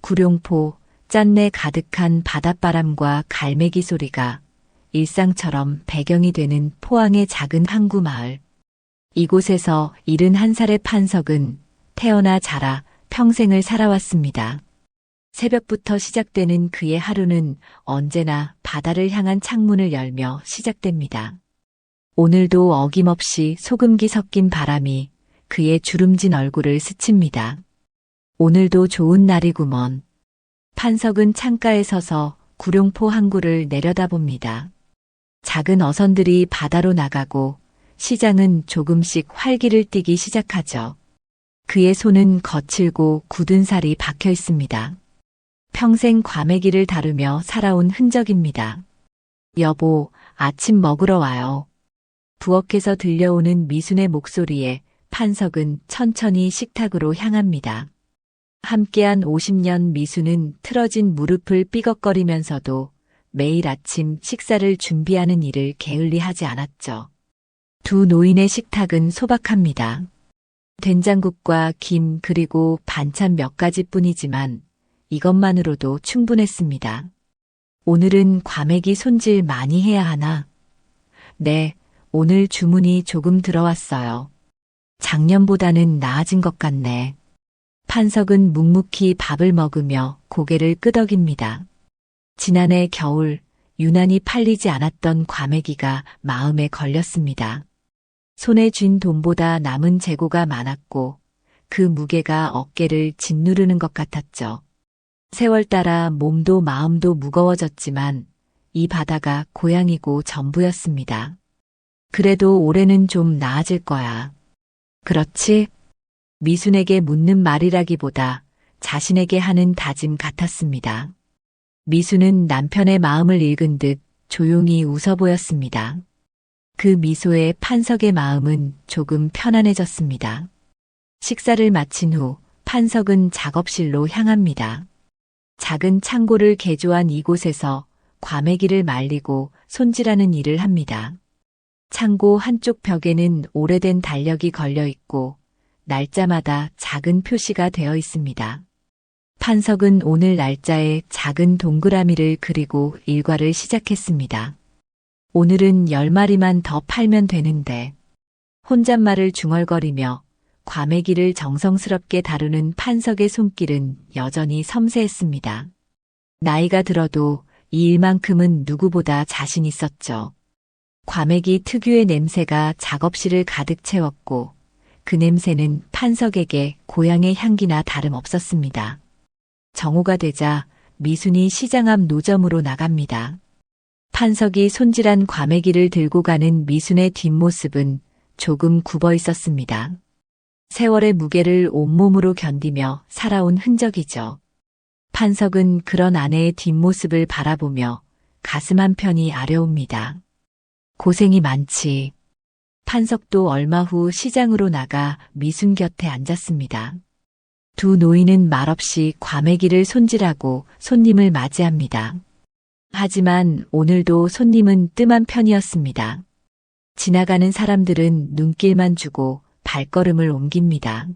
구룡포, 짠내 가득한 바닷바람과 갈매기 소리가 일상처럼 배경이 되는 포항의 작은 항구 마을. 이곳에서 71살의 판석은 태어나 자라 평생을 살아왔습니다. 새벽부터 시작되는 그의 하루는 언제나 바다를 향한 창문을 열며 시작됩니다. 오늘도 어김없이 소금기 섞인 바람이 그의 주름진 얼굴을 스칩니다. 오늘도 좋은 날이구먼. 판석은 창가에 서서 구룡포 항구를 내려다봅니다. 작은 어선들이 바다로 나가고 시장은 조금씩 활기를 띠기 시작하죠. 그의 손은 거칠고 굳은 살이 박혀 있습니다. 평생 과메기를 다루며 살아온 흔적입니다. 여보, 아침 먹으러 와요. 부엌에서 들려오는 미순의 목소리에 판석은 천천히 식탁으로 향합니다. 함께한 50년 미순은 틀어진 무릎을 삐걱거리면서도 매일 아침 식사를 준비하는 일을 게을리하지 않았죠. 두 노인의 식탁은 소박합니다. 된장국과 김 그리고 반찬 몇 가지뿐이지만 이것만으로도 충분했습니다. 오늘은 과메기 손질 많이 해야 하나? 네, 오늘 주문이 조금 들어왔어요. 작년보다는 나아진 것 같네. 판석은 묵묵히 밥을 먹으며 고개를 끄덕입니다. 지난해 겨울 유난히 팔리지 않았던 과메기가 마음에 걸렸습니다. 손에 쥔 돈보다 남은 재고가 많았고 그 무게가 어깨를 짓누르는 것 같았죠. 세월 따라 몸도 마음도 무거워졌지만 이 바다가 고향이고 전부였습니다. 그래도 올해는 좀 나아질 거야. 그렇지? 미순에게 묻는 말이라기보다 자신에게 하는 다짐 같았습니다. 미순은 남편의 마음을 읽은 듯 조용히 웃어 보였습니다. 그 미소에 판석의 마음은 조금 편안해졌습니다. 식사를 마친 후 판석은 작업실로 향합니다. 작은 창고를 개조한 이곳에서 과메기를 말리고 손질하는 일을 합니다. 창고 한쪽 벽에는 오래된 달력이 걸려 있고 날짜마다 작은 표시가 되어 있습니다. 판석은 오늘 날짜에 작은 동그라미를 그리고 일과를 시작했습니다. 오늘은 10마리만 더 팔면 되는데. 혼잣말을 중얼거리며 과메기를 정성스럽게 다루는 판석의 손길은 여전히 섬세했습니다. 나이가 들어도 이 일만큼은 누구보다 자신 있었죠. 과메기 특유의 냄새가 작업실을 가득 채웠고 그 냄새는 판석에게 고향의 향기나 다름없었습니다. 정오가 되자 미순이 시장 앞 노점으로 나갑니다. 판석이 손질한 과메기를 들고 가는 미순의 뒷모습은 조금 굽어 있었습니다. 세월의 무게를 온몸으로 견디며 살아온 흔적이죠. 판석은 그런 아내의 뒷모습을 바라보며 가슴 한편이 아려옵니다. 고생이 많지. 판석도 얼마 후 시장으로 나가 미순 곁에 앉았습니다. 두 노인은 말없이 과메기를 손질하고 손님을 맞이합니다. 하지만 오늘도 손님은 뜸한 편이었습니다. 지나가는 사람들은 눈길만 주고 발걸음을 옮깁니다.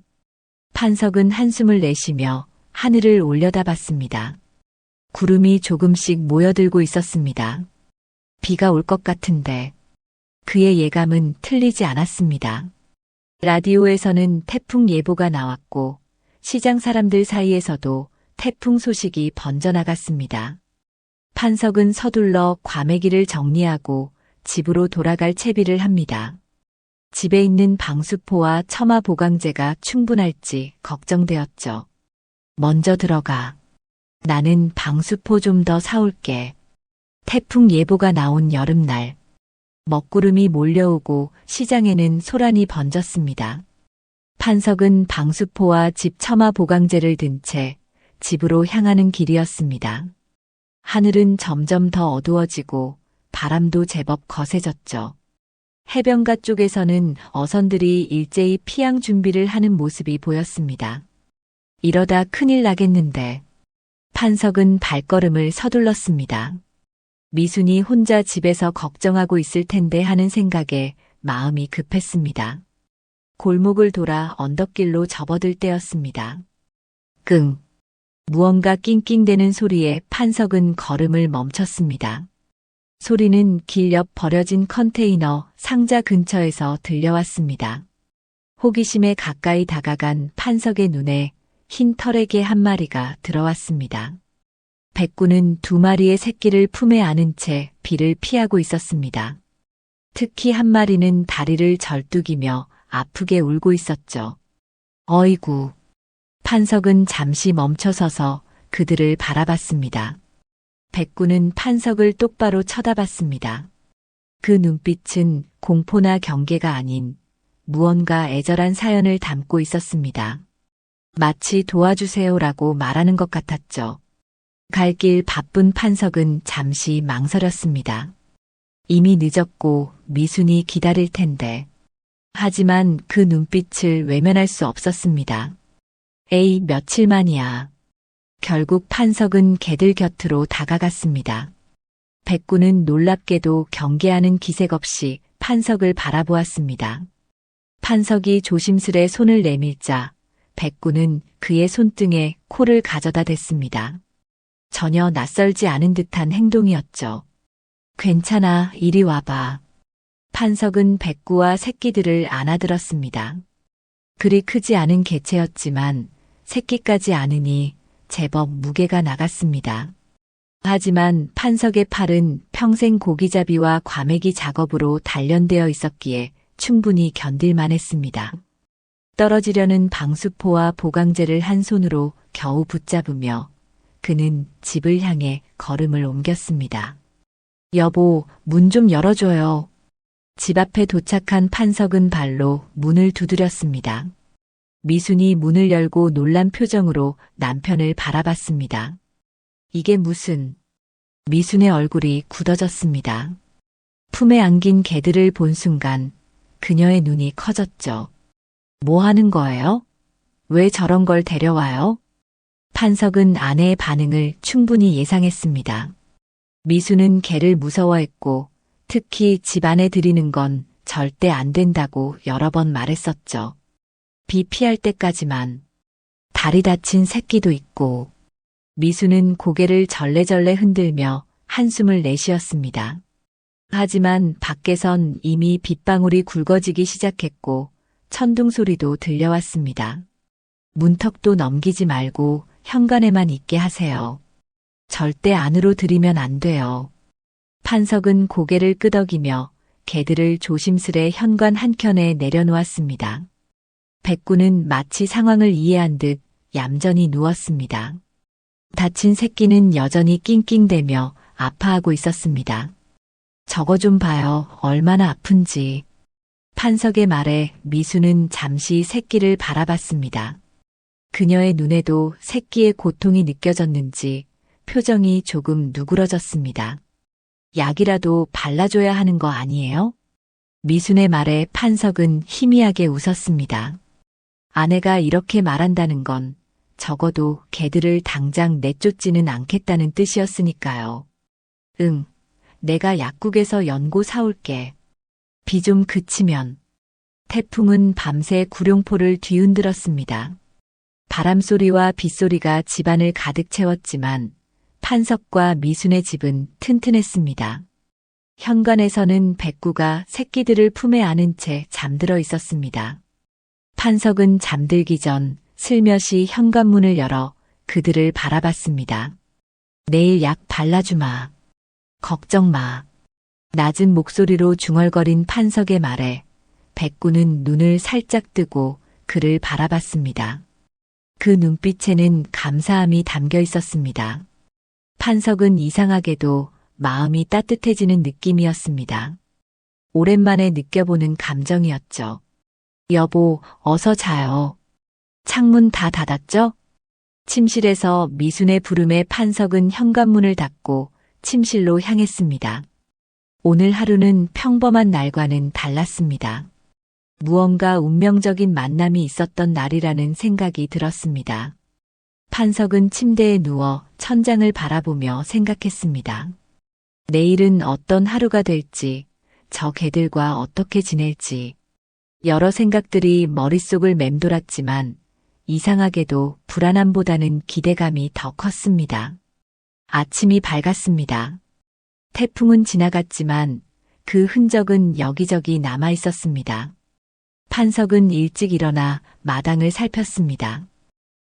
판석은 한숨을 내쉬며 하늘을 올려다봤습니다. 구름이 조금씩 모여들고 있었습니다. 비가 올 것 같은데 그의 예감은 틀리지 않았습니다. 라디오에서는 태풍 예보가 나왔고 시장 사람들 사이에서도 태풍 소식이 번져나갔습니다. 판석은 서둘러 과메기를 정리하고 집으로 돌아갈 채비를 합니다. 집에 있는 방수포와 처마 보강제가 충분할지 걱정되었죠. 먼저 들어가. 나는 방수포 좀 더 사올게. 태풍 예보가 나온 여름날. 먹구름이 몰려오고 시장에는 소란이 번졌습니다. 판석은 방수포와 집 처마 보강제를 든 채 집으로 향하는 길이었습니다. 하늘은 점점 더 어두워지고 바람도 제법 거세졌죠. 해변가 쪽에서는 어선들이 일제히 피항 준비를 하는 모습이 보였습니다. 이러다 큰일 나겠는데. 판석은 발걸음을 서둘렀습니다. 미순이 혼자 집에서 걱정하고 있을 텐데 하는 생각에 마음이 급했습니다. 골목을 돌아 언덕길로 접어들 때였습니다. 끙. 무언가 낑낑대는 소리에 판석은 걸음을 멈췄습니다. 소리는 길 옆 버려진 컨테이너 상자 근처에서 들려왔습니다. 호기심에 가까이 다가간 판석의 눈에 흰 털의 한 마리가 들어왔습니다. 백구는 2마리의 새끼를 품에 안은 채 비를 피하고 있었습니다. 특히 한 마리는 다리를 절뚝이며 아프게 울고 있었죠. 어이구. 판석은 잠시 멈춰서서 그들을 바라봤습니다. 백구는 판석을 똑바로 쳐다봤습니다. 그 눈빛은 공포나 경계가 아닌 무언가 애절한 사연을 담고 있었습니다. 마치 도와주세요라고 말하는 것 같았죠. 갈 길 바쁜 판석은 잠시 망설였습니다. 이미 늦었고 미순이 기다릴 텐데. 하지만 그 눈빛을 외면할 수 없었습니다. 에이, 며칠 만이야. 결국 판석은 개들 곁으로 다가갔습니다. 백구는 놀랍게도 경계하는 기색 없이 판석을 바라보았습니다. 판석이 조심스레 손을 내밀자 백구는 그의 손등에 코를 가져다 댔습니다. 전혀 낯설지 않은 듯한 행동이었죠. 괜찮아, 이리 와봐. 판석은 백구와 새끼들을 안아들었습니다. 그리 크지 않은 개체였지만 새끼까지 안으니 제법 무게가 나갔습니다. 하지만 판석의 팔은 평생 고기잡이와 과메기 작업으로 단련되어 있었기에 충분히 견딜만 했습니다. 떨어지려는 방수포와 보강제를 한 손으로 겨우 붙잡으며 그는 집을 향해 걸음을 옮겼습니다. 여보, 문 좀 열어줘요. 집 앞에 도착한 판석은 발로 문을 두드렸습니다. 미순이 문을 열고 놀란 표정으로 남편을 바라봤습니다. 이게 무슨... 미순의 얼굴이 굳어졌습니다. 품에 안긴 개들을 본 순간 그녀의 눈이 커졌죠. 뭐 하는 거예요? 왜 저런 걸 데려와요? 판석은 아내의 반응을 충분히 예상했습니다. 미순은 개를 무서워했고 특히 집 안에 들이는 건 절대 안 된다고 여러 번 말했었죠. 비 피할 때까지만. 다리 다친 새끼도 있고. 미수는 고개를 절레절레 흔들며 한숨을 내쉬었습니다. 하지만 밖에선 이미 빗방울이 굵어지기 시작했고 천둥 소리도 들려왔습니다. 문턱도 넘기지 말고 현관에만 있게 하세요. 절대 안으로 들이면 안 돼요. 판석은 고개를 끄덕이며 개들을 조심스레 현관 한켠에 내려놓았습니다. 백구는 마치 상황을 이해한 듯 얌전히 누웠습니다. 다친 새끼는 여전히 낑낑대며 아파하고 있었습니다. 저거 좀 봐요. 얼마나 아픈지. 판석의 말에 미수는 잠시 새끼를 바라봤습니다. 그녀의 눈에도 새끼의 고통이 느껴졌는지 표정이 조금 누그러졌습니다. 약이라도 발라줘야 하는 거 아니에요? 미순의 말에 판석은 희미하게 웃었습니다. 아내가 이렇게 말한다는 건 적어도 개들을 당장 내쫓지는 않겠다는 뜻이었으니까요. 응, 내가 약국에서 연고 사올게. 비 좀 그치면. 태풍은 밤새 구룡포를 뒤흔들었습니다. 바람소리와 빗소리가 집안을 가득 채웠지만 판석과 미순의 집은 튼튼했습니다. 현관에서는 백구가 새끼들을 품에 안은 채 잠들어 있었습니다. 판석은 잠들기 전 슬며시 현관문을 열어 그들을 바라봤습니다. 내일 약 발라주마. 걱정 마. 낮은 목소리로 중얼거린 판석의 말에 백구는 눈을 살짝 뜨고 그를 바라봤습니다. 그 눈빛에는 감사함이 담겨 있었습니다. 판석은 이상하게도 마음이 따뜻해지는 느낌이었습니다. 오랜만에 느껴보는 감정이었죠. 여보, 어서 자요. 창문 다 닫았죠? 침실에서 미순의 부름에 판석은 현관문을 닫고 침실로 향했습니다. 오늘 하루는 평범한 날과는 달랐습니다. 무언가 운명적인 만남이 있었던 날이라는 생각이 들었습니다. 판석은 침대에 누워 천장을 바라보며 생각했습니다. 내일은 어떤 하루가 될지, 저 개들과 어떻게 지낼지, 여러 생각들이 머릿속을 맴돌았지만 이상하게도 불안함보다는 기대감이 더 컸습니다. 아침이 밝았습니다. 태풍은 지나갔지만 그 흔적은 여기저기 남아 있었습니다. 판석은 일찍 일어나 마당을 살폈습니다.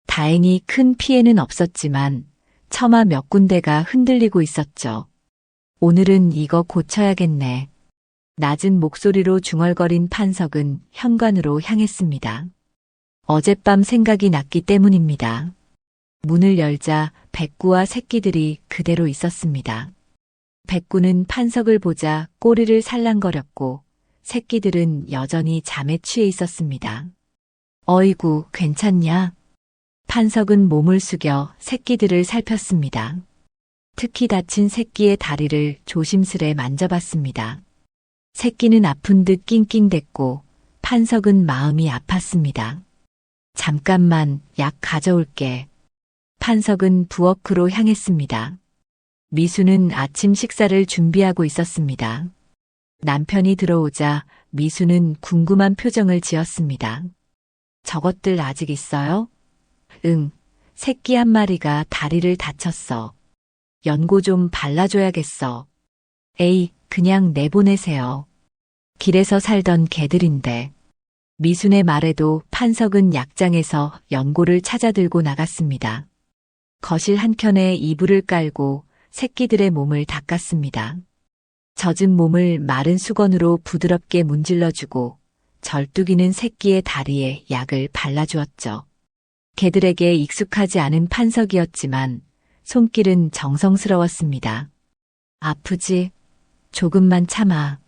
다행히 큰 피해는 없었지만 처마 몇 군데가 흔들리고 있었죠. 오늘은 이거 고쳐야겠네. 낮은 목소리로 중얼거린 판석은 현관으로 향했습니다. 어젯밤 생각이 났기 때문입니다. 문을 열자 백구와 새끼들이 그대로 있었습니다. 백구는 판석을 보자 꼬리를 살랑거렸고 새끼들은 여전히 잠에 취해 있었습니다. 어이구, 괜찮냐? 판석은 몸을 숙여 새끼들을 살폈습니다. 특히 다친 새끼의 다리를 조심스레 만져봤습니다. 새끼는 아픈 듯 낑낑댔고 판석은 마음이 아팠습니다. 잠깐만, 약 가져올게. 판석은 부엌으로 향했습니다. 미수는 아침 식사를 준비하고 있었습니다. 남편이 들어오자 미수는 궁금한 표정을 지었습니다. 저것들 아직 있어요? 응, 새끼 한 마리가 다리를 다쳤어. 연고 좀 발라줘야겠어. 에이, 그냥 내보내세요. 길에서 살던 개들인데. 미순의 말에도 판석은 약장에서 연고를 찾아 들고 나갔습니다. 거실 한켠에 이불을 깔고 새끼들의 몸을 닦았습니다. 젖은 몸을 마른 수건으로 부드럽게 문질러주고 절뚝이는 새끼의 다리에 약을 발라주었죠. 개들에게 익숙하지 않은 판석이었지만 손길은 정성스러웠습니다. 아프지? 조금만 참아.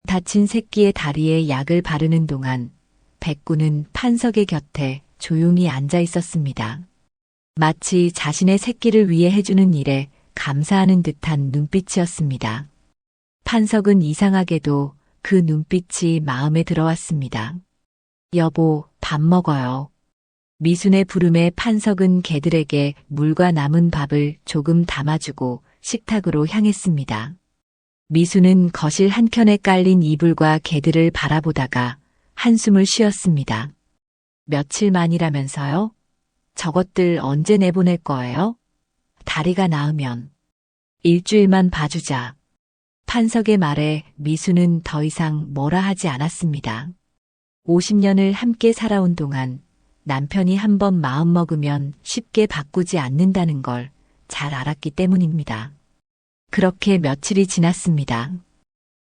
다친 새끼의 다리에 약을 바르는 동안 백구는 판석의 곁에 조용히 앉아 있었습니다. 마치 자신의 새끼를 위해 해주는 일에 감사하는 듯한 눈빛이었습니다. 판석은 이상하게도 그 눈빛이 마음에 들어왔습니다. 여보, 밥 먹어요. 미순의 부름에 판석은 개들에게 물과 남은 밥을 조금 담아주고 식탁으로 향했습니다. 미수는 거실 한켠에 깔린 이불과 개들을 바라보다가 한숨을 쉬었습니다. 며칠 만이라면서요? 저것들 언제 내보낼 거예요? 다리가 나으면. 일주일만 봐주자. 판석의 말에 미수는 더 이상 뭐라 하지 않았습니다. 50년을 함께 살아온 동안 남편이 한번 마음먹으면 쉽게 바꾸지 않는다는 걸 잘 알았기 때문입니다. 그렇게 며칠이 지났습니다.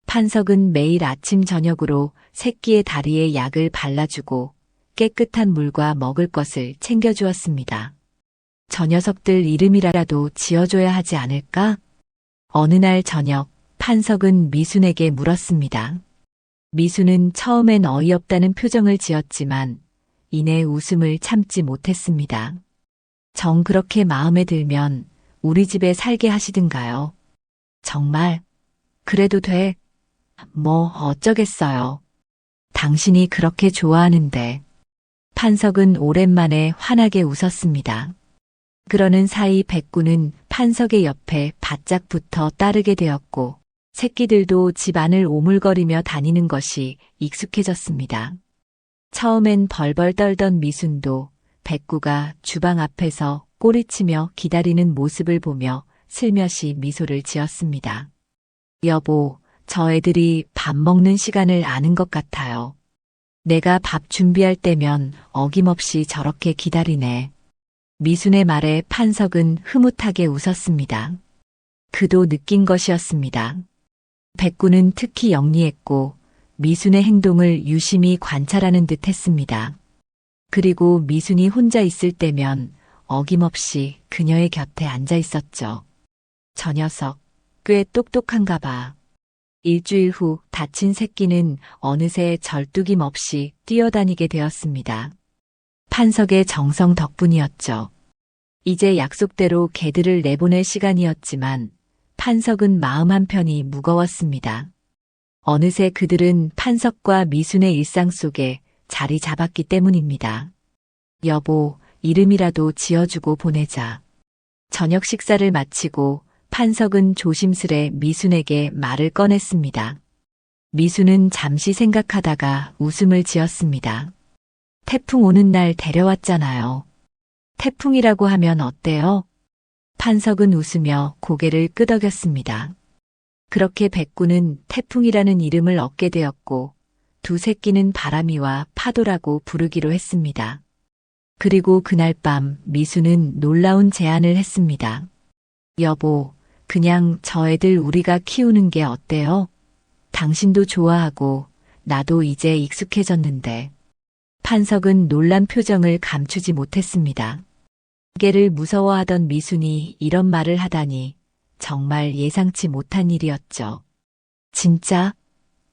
판석은 매일 아침 저녁으로 새끼의 다리에 약을 발라주고 깨끗한 물과 먹을 것을 챙겨주었습니다. 저 녀석들 이름이라도 지어줘야 하지 않을까? 어느 날 저녁 판석은 미순에게 물었습니다. 미순은 처음엔 어이없다는 표정을 지었지만 이내 웃음을 참지 못했습니다. 정 그렇게 마음에 들면 우리 집에 살게 하시든가요? 정말? 그래도 돼. 뭐 어쩌겠어요. 당신이 그렇게 좋아하는데. 판석은 오랜만에 환하게 웃었습니다. 그러는 사이 백구는 판석의 옆에 바짝 붙어 따르게 되었고 새끼들도 집 안을 오물거리며 다니는 것이 익숙해졌습니다. 처음엔 벌벌 떨던 미순도 백구가 주방 앞에서 꼬리치며 기다리는 모습을 보며 슬며시 미소를 지었습니다. 여보, 저 애들이 밥 먹는 시간을 아는 것 같아요. 내가 밥 준비할 때면 어김없이 저렇게 기다리네. 미순의 말에 판석은 흐뭇하게 웃었습니다. 그도 느낀 것이었습니다. 백구는 특히 영리했고 미순의 행동을 유심히 관찰하는 듯 했습니다. 그리고 미순이 혼자 있을 때면 어김없이 그녀의 곁에 앉아 있었죠. 저 녀석, 꽤 똑똑한가 봐. 일주일 후 다친 새끼는 어느새 절뚝임 없이 뛰어다니게 되었습니다. 판석의 정성 덕분이었죠. 이제 약속대로 개들을 내보낼 시간이었지만 판석은 마음 한편이 무거웠습니다. 어느새 그들은 판석과 미순의 일상 속에 자리 잡았기 때문입니다. 여보, 이름이라도 지어주고 보내자. 저녁 식사를 마치고 판석은 조심스레 미순에게 말을 꺼냈습니다. 미순은 잠시 생각하다가 웃음을 지었습니다. 태풍 오는 날 데려왔잖아요. 태풍이라고 하면 어때요? 판석은 웃으며 고개를 끄덕였습니다. 그렇게 백구는 태풍이라는 이름을 얻게 되었고 두 새끼는 바람이와 파도라고 부르기로 했습니다. 그리고 그날 밤 미수는 놀라운 제안을 했습니다. 여보, 그냥 저 애들 우리가 키우는 게 어때요? 당신도 좋아하고 나도 이제 익숙해졌는데. 판석은 놀란 표정을 감추지 못했습니다. 개를 무서워하던 미순이 이런 말을 하다니 정말 예상치 못한 일이었죠. 진짜?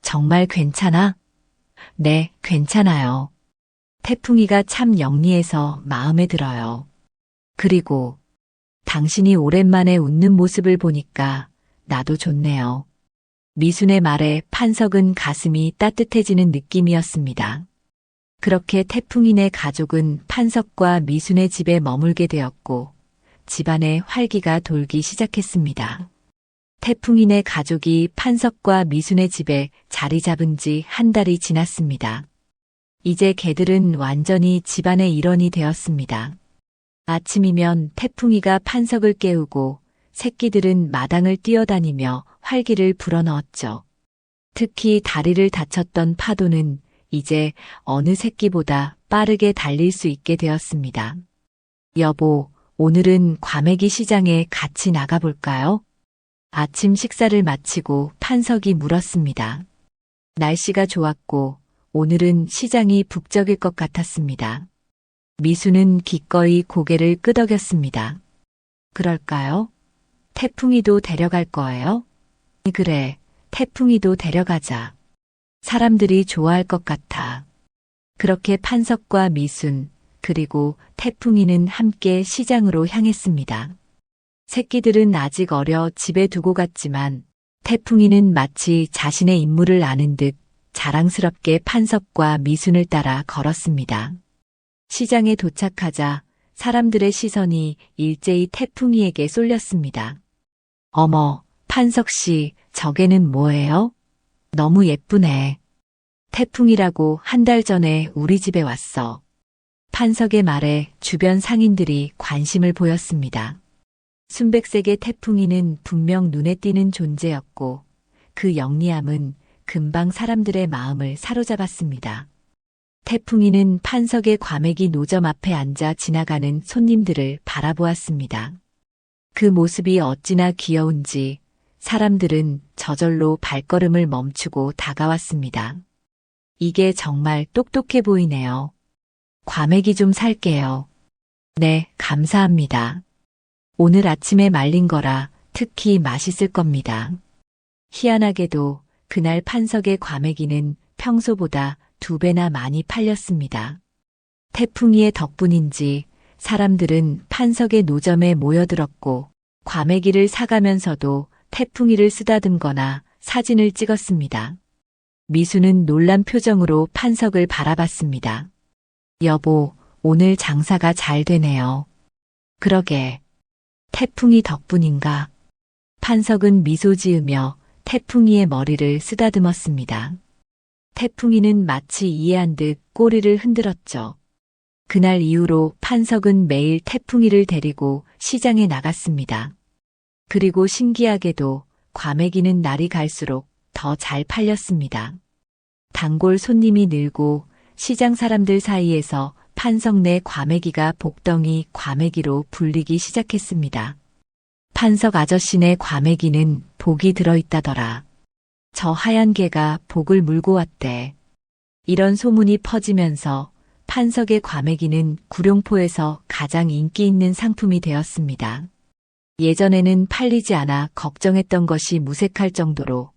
정말 괜찮아? 네, 괜찮아요. 태풍이가 참 영리해서 마음에 들어요. 그리고 당신이 오랜만에 웃는 모습을 보니까 나도 좋네요. 미순의 말에 판석은 가슴이 따뜻해지는 느낌이었습니다. 그렇게 태풍이네 가족은 판석과 미순의 집에 머물게 되었고 집안에 활기가 돌기 시작했습니다. 태풍이네 가족이 판석과 미순의 집에 자리 잡은 지 한 달이 지났습니다. 이제 개들은 완전히 집안의 일원이 되었습니다. 아침이면 태풍이가 판석을 깨우고 새끼들은 마당을 뛰어다니며 활기를 불어넣었죠. 특히 다리를 다쳤던 파도는 이제 어느 새끼보다 빠르게 달릴 수 있게 되었습니다. 여보, 오늘은 과메기 시장에 같이 나가볼까요? 아침 식사를 마치고 판석이 물었습니다. 날씨가 좋았고 오늘은 시장이 북적일 것 같았습니다. 미수는 기꺼이 고개를 끄덕였습니다. 그럴까요? 태풍이도 데려갈 거예요? 그래, 태풍이도 데려가자. 사람들이 좋아할 것 같아. 그렇게 판석과 미순, 그리고 태풍이는 함께 시장으로 향했습니다. 새끼들은 아직 어려 집에 두고 갔지만 태풍이는 마치 자신의 임무를 아는 듯 자랑스럽게 판석과 미순을 따라 걸었습니다. 시장에 도착하자 사람들의 시선이 일제히 태풍이에게 쏠렸습니다. 어머, 판석 씨, 저게는 뭐예요? 너무 예쁘네. 태풍이라고 한 달 전에 우리 집에 왔어. 판석의 말에 주변 상인들이 관심을 보였습니다. 순백색의 태풍이는 분명 눈에 띄는 존재였고 그 영리함은 금방 사람들의 마음을 사로잡았습니다. 태풍이는 판석의 과메기 노점 앞에 앉아 지나가는 손님들을 바라보았습니다. 그 모습이 어찌나 귀여운지 사람들은 저절로 발걸음을 멈추고 다가왔습니다. 이게 정말 똑똑해 보이네요. 과메기 좀 살게요. 네, 감사합니다. 오늘 아침에 말린 거라 특히 맛있을 겁니다. 희한하게도 그날 판석의 과메기는 평소보다 2배나 많이 팔렸습니다. 태풍이의 덕분인지 사람들은 판석의 노점에 모여들었고 과메기를 사가면서도 태풍이를 쓰다듬거나 사진을 찍었습니다. 미수는 놀란 표정으로 판석을 바라봤습니다. 여보, 오늘 장사가 잘 되네요. 그러게. 태풍이 덕분인가? 판석은 미소 지으며 태풍이의 머리를 쓰다듬었습니다. 태풍이는 마치 이해한 듯 꼬리를 흔들었죠. 그날 이후로 판석은 매일 태풍이를 데리고 시장에 나갔습니다. 그리고 신기하게도 과메기는 날이 갈수록 더 잘 팔렸습니다. 단골 손님이 늘고 시장 사람들 사이에서 판석 내 과메기가 복덩이 과메기로 불리기 시작했습니다. 판석 아저씨네 과메기는 복이 들어있다더라. 저 하얀 개가 복을 물고 왔대. 이런 소문이 퍼지면서 판석의 과메기는 구룡포에서 가장 인기 있는 상품이 되었습니다. 예전에는 팔리지 않아 걱정했던 것이 무색할 정도로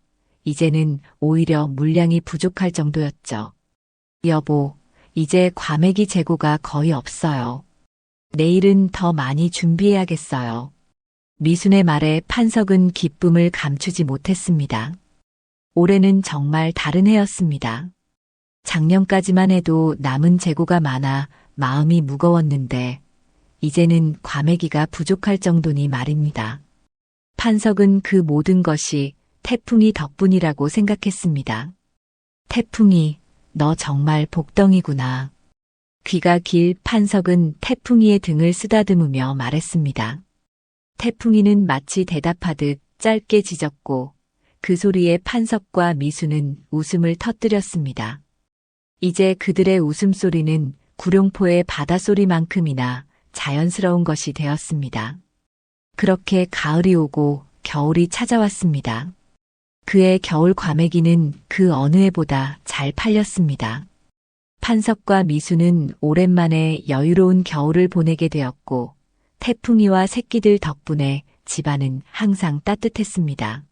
이제는 오히려 물량이 부족할 정도였죠. 여보, 이제 과메기 재고가 거의 없어요. 내일은 더 많이 준비해야겠어요. 미순의 말에 판석은 기쁨을 감추지 못했습니다. 올해는 정말 다른 해였습니다. 작년까지만 해도 남은 재고가 많아 마음이 무거웠는데 이제는 과메기가 부족할 정도니 말입니다. 판석은 그 모든 것이 태풍이 덕분이라고 생각했습니다. 태풍이, 너 정말 복덩이구나. 귀가 길 판석은 태풍이의 등을 쓰다듬으며 말했습니다. 태풍이는 마치 대답하듯 짧게 짖었고 그 소리에 판석과 미수는 웃음을 터뜨렸습니다. 이제 그들의 웃음소리는 구룡포의 바다소리만큼이나 자연스러운 것이 되었습니다. 그렇게 가을이 오고 겨울이 찾아왔습니다. 그의 겨울 과메기는 그 어느 해보다 잘 팔렸습니다. 판석과 미수는 오랜만에 여유로운 겨울을 보내게 되었고 태풍이와 새끼들 덕분에 집안은 항상 따뜻했습니다.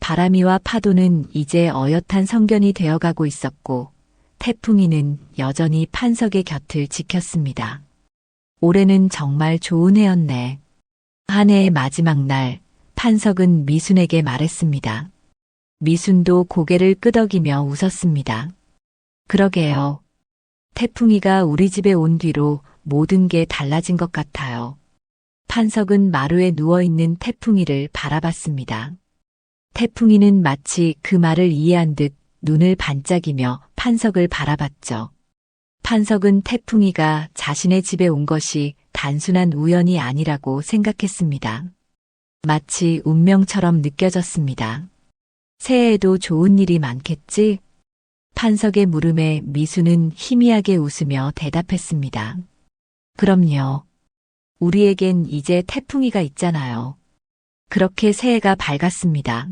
바람이와 파도는 이제 어엿한 성견이 되어가고 있었고 태풍이는 여전히 판석의 곁을 지켰습니다. 올해는 정말 좋은 해였네. 한 해의 마지막 날 판석은 미순에게 말했습니다. 미순도 고개를 끄덕이며 웃었습니다. 그러게요. 태풍이가 우리 집에 온 뒤로 모든 게 달라진 것 같아요. 판석은 마루에 누워있는 태풍이를 바라봤습니다. 태풍이는 마치 그 말을 이해한 듯 눈을 반짝이며 판석을 바라봤죠. 판석은 태풍이가 자신의 집에 온 것이 단순한 우연이 아니라고 생각했습니다. 마치 운명처럼 느껴졌습니다. 새해에도 좋은 일이 많겠지? 판석의 물음에 미수는 희미하게 웃으며 대답했습니다. 그럼요. 우리에겐 이제 태풍이가 있잖아요. 그렇게 새해가 밝았습니다.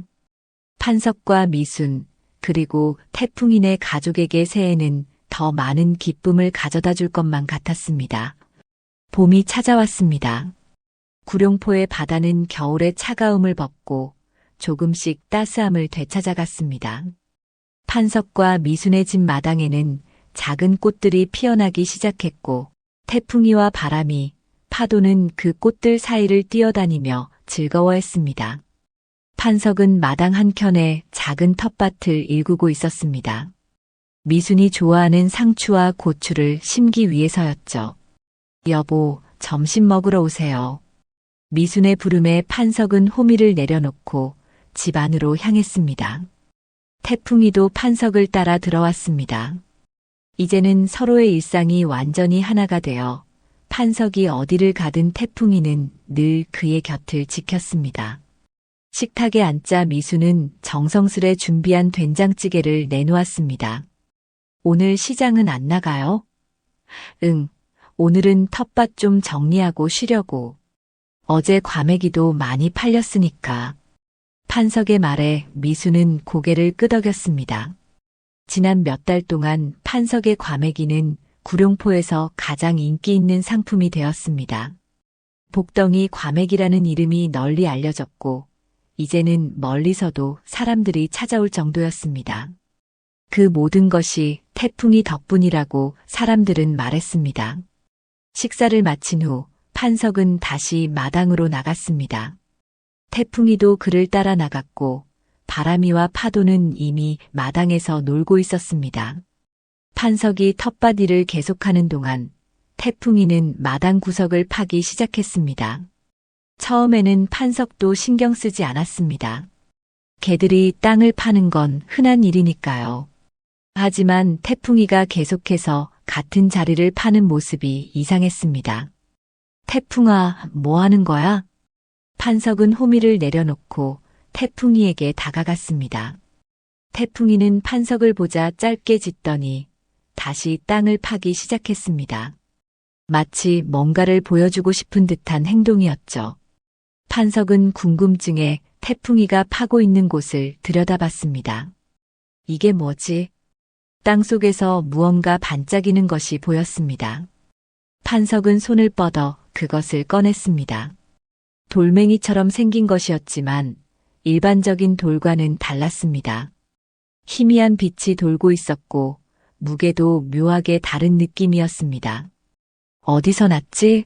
판석과 미순, 그리고 태풍이네 가족에게 새해는 더 많은 기쁨을 가져다 줄 것만 같았습니다. 봄이 찾아왔습니다. 구룡포의 바다는 겨울의 차가움을 벗고 조금씩 따스함을 되찾아갔습니다. 판석과 미순의 집 마당에는 작은 꽃들이 피어나기 시작했고 태풍이와 바람이, 파도는 그 꽃들 사이를 뛰어다니며 즐거워했습니다. 판석은 마당 한켠에 작은 텃밭을 일구고 있었습니다. 미순이 좋아하는 상추와 고추를 심기 위해서였죠. 여보, 점심 먹으러 오세요. 미순의 부름에 판석은 호미를 내려놓고 집 안으로 향했습니다. 태풍이도 판석을 따라 들어왔습니다. 이제는 서로의 일상이 완전히 하나가 되어 판석이 어디를 가든 태풍이는 늘 그의 곁을 지켰습니다. 식탁에 앉자 미수는 정성스레 준비한 된장찌개를 내놓았습니다. 오늘 시장은 안 나가요? 응, 오늘은 텃밭 좀 정리하고 쉬려고. 어제 과메기도 많이 팔렸으니까. 판석의 말에 미수는 고개를 끄덕였습니다. 지난 몇 달 동안 판석의 과메기는 구룡포에서 가장 인기 있는 상품이 되었습니다. 복덩이 과메기라는 이름이 널리 알려졌고 이제는 멀리서도 사람들이 찾아올 정도였습니다. 그 모든 것이 태풍이 덕분이라고 사람들은 말했습니다. 식사를 마친 후 판석은 다시 마당으로 나갔습니다. 태풍이도 그를 따라 나갔고 바람이와 파도는 이미 마당에서 놀고 있었습니다. 판석이 텃밭 일을 계속하는 동안 태풍이는 마당 구석을 파기 시작했습니다. 처음에는 판석도 신경 쓰지 않았습니다. 개들이 땅을 파는 건 흔한 일이니까요. 하지만 태풍이가 계속해서 같은 자리를 파는 모습이 이상했습니다. 태풍아, 뭐 하는 거야? 판석은 호미를 내려놓고 태풍이에게 다가갔습니다. 태풍이는 판석을 보자 짧게 짖더니 다시 땅을 파기 시작했습니다. 마치 뭔가를 보여주고 싶은 듯한 행동이었죠. 판석은 궁금증에 태풍이가 파고 있는 곳을 들여다봤습니다. 이게 뭐지? 땅속에서 무언가 반짝이는 것이 보였습니다. 판석은 손을 뻗어 그것을 꺼냈습니다. 돌멩이처럼 생긴 것이었지만 일반적인 돌과는 달랐습니다. 희미한 빛이 돌고 있었고 무게도 묘하게 다른 느낌이었습니다. 어디서 났지?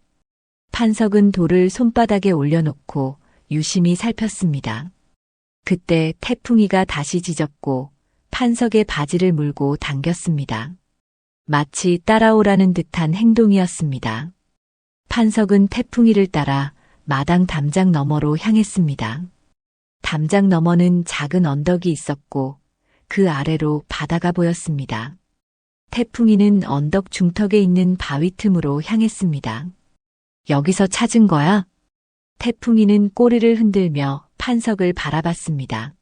판석은 돌을 손바닥에 올려놓고 유심히 살폈습니다. 그때 태풍이가 다시 짖었고 판석의 바지를 물고 당겼습니다. 마치 따라오라는 듯한 행동이었습니다. 판석은 태풍이를 따라 마당 담장 너머로 향했습니다. 담장 너머는 작은 언덕이 있었고 그 아래로 바다가 보였습니다. 태풍이는 언덕 중턱에 있는 바위 틈으로 향했습니다. 여기서 찾은 거야? 태풍이는 꼬리를 흔들며 판석을 바라봤습니다.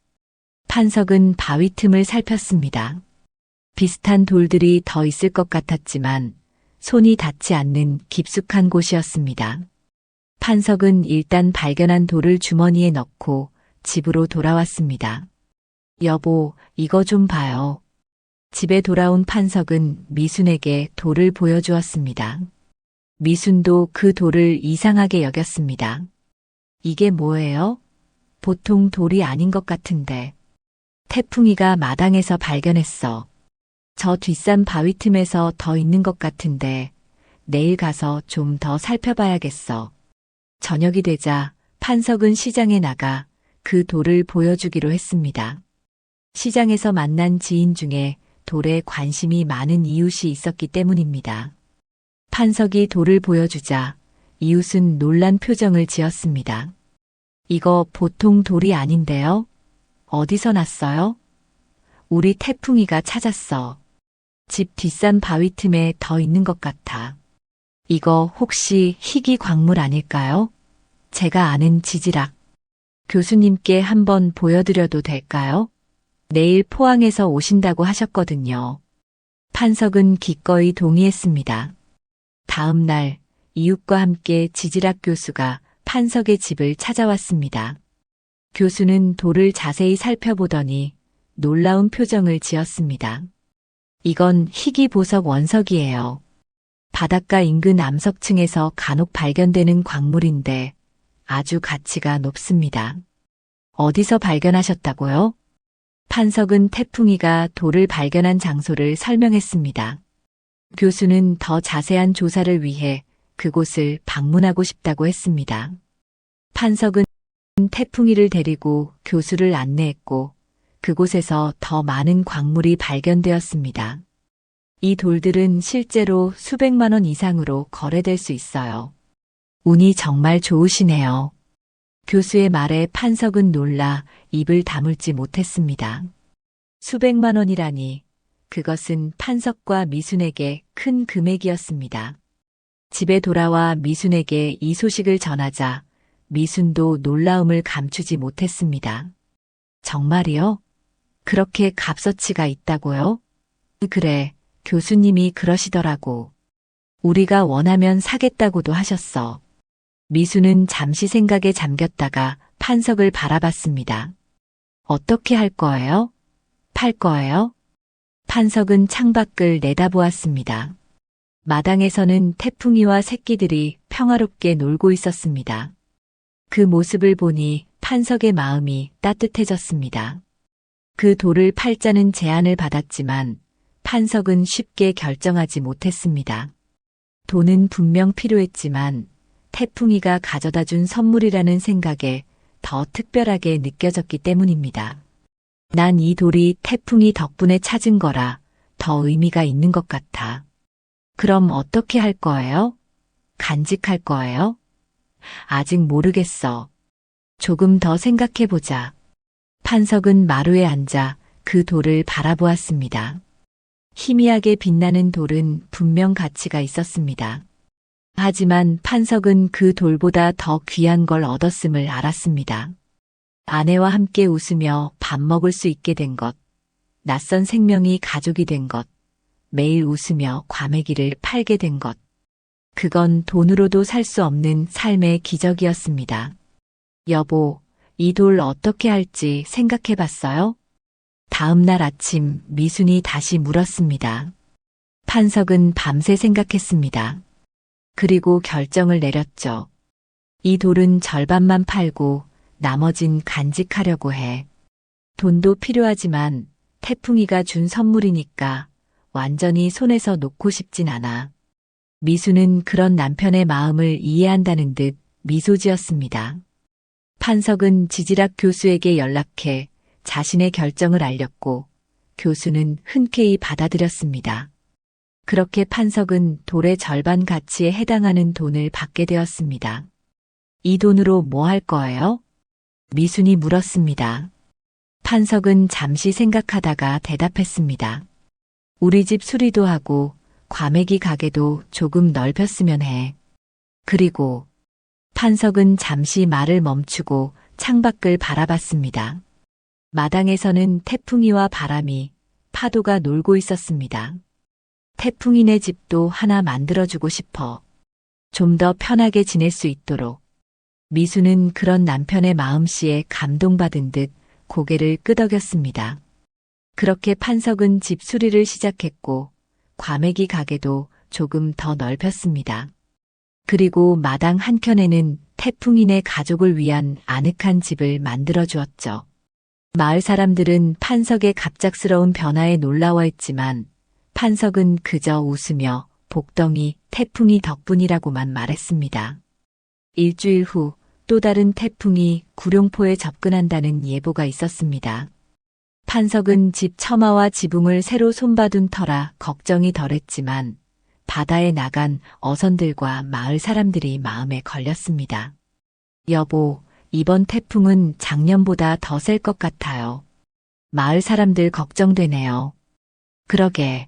판석은 바위 틈을 살폈습니다. 비슷한 돌들이 더 있을 것 같았지만 손이 닿지 않는 깊숙한 곳이었습니다. 판석은 일단 발견한 돌을 주머니에 넣고 집으로 돌아왔습니다. 여보, 이거 좀 봐요. 집에 돌아온 판석은 미순에게 돌을 보여주었습니다. 미순도 그 돌을 이상하게 여겼습니다. 이게 뭐예요? 보통 돌이 아닌 것 같은데. 태풍이가 마당에서 발견했어. 저 뒷산 바위 틈에서 더 있는 것 같은데 내일 가서 좀 더 살펴봐야겠어. 저녁이 되자 판석은 시장에 나가 그 돌을 보여주기로 했습니다. 시장에서 만난 지인 중에 돌에 관심이 많은 이웃이 있었기 때문입니다. 판석이 돌을 보여주자 이웃은 놀란 표정을 지었습니다. 이거 보통 돌이 아닌데요? 어디서 났어요? 우리 태풍이가 찾았어. 집 뒷산 바위 틈에 더 있는 것 같아. 이거 혹시 희귀 광물 아닐까요? 제가 아는 지지락. 교수님께 한번 보여드려도 될까요? 내일 포항에서 오신다고 하셨거든요. 판석은 기꺼이 동의했습니다. 다음 날 이웃과 함께 지지락 교수가 판석의 집을 찾아왔습니다. 교수는 돌을 자세히 살펴보더니 놀라운 표정을 지었습니다. 이건 희귀보석 원석이에요. 바닷가 인근 암석층에서 간혹 발견되는 광물인데 아주 가치가 높습니다. 어디서 발견하셨다고요? 판석은 태풍이가 돌을 발견한 장소를 설명했습니다. 교수는 더 자세한 조사를 위해 그곳을 방문하고 싶다고 했습니다. 판석은 태풍이를 데리고 교수를 안내했고 그곳에서 더 많은 광물이 발견되었습니다. 이 돌들은 실제로 수백만 원 이상으로 거래될 수 있어요. 운이 정말 좋으시네요. 교수의 말에 판석은 놀라 입을 다물지 못했습니다. 수백만 원이라니 그것은 판석과 미순에게 큰 금액이었습니다. 집에 돌아와 미순에게 이 소식을 전하자 미순도 놀라움을 감추지 못했습니다. 정말이요? 그렇게 값어치가 있다고요? 그래, 교수님이 그러시더라고. 우리가 원하면 사겠다고도 하셨어. 미수는 잠시 생각에 잠겼다가 판석을 바라봤습니다. 어떻게 할 거예요? 팔 거예요? 판석은 창밖을 내다보았습니다. 마당에서는 태풍이와 새끼들이 평화롭게 놀고 있었습니다. 그 모습을 보니 판석의 마음이 따뜻해졌습니다. 그 돌을 팔자는 제안을 받았지만 판석은 쉽게 결정하지 못했습니다. 돈은 분명 필요했지만 태풍이가 가져다 준 선물이라는 생각에 더 특별하게 느껴졌기 때문입니다. 난 이 돌이 태풍이 덕분에 찾은 거라 더 의미가 있는 것 같아. 그럼 어떻게 할 거예요? 간직할 거예요? 아직 모르겠어. 조금 더 생각해보자. 판석은 마루에 앉아 그 돌을 바라보았습니다. 희미하게 빛나는 돌은 분명 가치가 있었습니다. 하지만 판석은 그 돌보다 더 귀한 걸 얻었음을 알았습니다. 아내와 함께 웃으며 밥 먹을 수 있게 된 것, 낯선 생명이 가족이 된 것, 매일 웃으며 과메기를 팔게 된 것. 그건 돈으로도 살 수 없는 삶의 기적이었습니다. 여보, 이 돌 어떻게 할지 생각해 봤어요? 다음 날 아침 미순이 다시 물었습니다. 판석은 밤새 생각했습니다. 그리고 결정을 내렸죠. 이 돌은 절반만 팔고 나머진 간직하려고 해. 돈도 필요하지만 태풍이가 준 선물이니까 완전히 손에서 놓고 싶진 않아. 미수는 그런 남편의 마음을 이해한다는 듯 미소 지었습니다. 판석은 지지락 교수에게 연락해 자신의 결정을 알렸고 교수는 흔쾌히 받아들였습니다. 그렇게 판석은 돌의 절반 가치에 해당하는 돈을 받게 되었습니다. 이 돈으로 뭐 할 거예요? 미순이 물었습니다. 판석은 잠시 생각하다가 대답했습니다. 우리 집 수리도 하고 과메기 가게도 조금 넓혔으면 해. 그리고 판석은 잠시 말을 멈추고 창밖을 바라봤습니다. 마당에서는 태풍이와 바람이, 파도가 놀고 있었습니다. 태풍이네 집도 하나 만들어주고 싶어. 좀 더 편하게 지낼 수 있도록. 미수는 그런 남편의 마음씨에 감동받은 듯 고개를 끄덕였습니다. 그렇게 판석은 집 수리를 시작했고 과메기 가게도 조금 더 넓혔습니다. 그리고 마당 한켠에는 태풍이네 가족을 위한 아늑한 집을 만들어 주었죠. 마을 사람들은 판석의 갑작스러운 변화에 놀라워했지만 판석은 그저 웃으며 복덩이 태풍이 덕분이라고만 말했습니다. 일주일 후 또 다른 태풍이 구룡포에 접근한다는 예보가 있었습니다. 판석은 집 처마와 지붕을 새로 손봐둔 터라 걱정이 덜했지만 바다에 나간 어선들과 마을 사람들이 마음에 걸렸습니다. 여보, 이번 태풍은 작년보다 더 셀 것 같아요. 마을 사람들 걱정되네요. 그러게.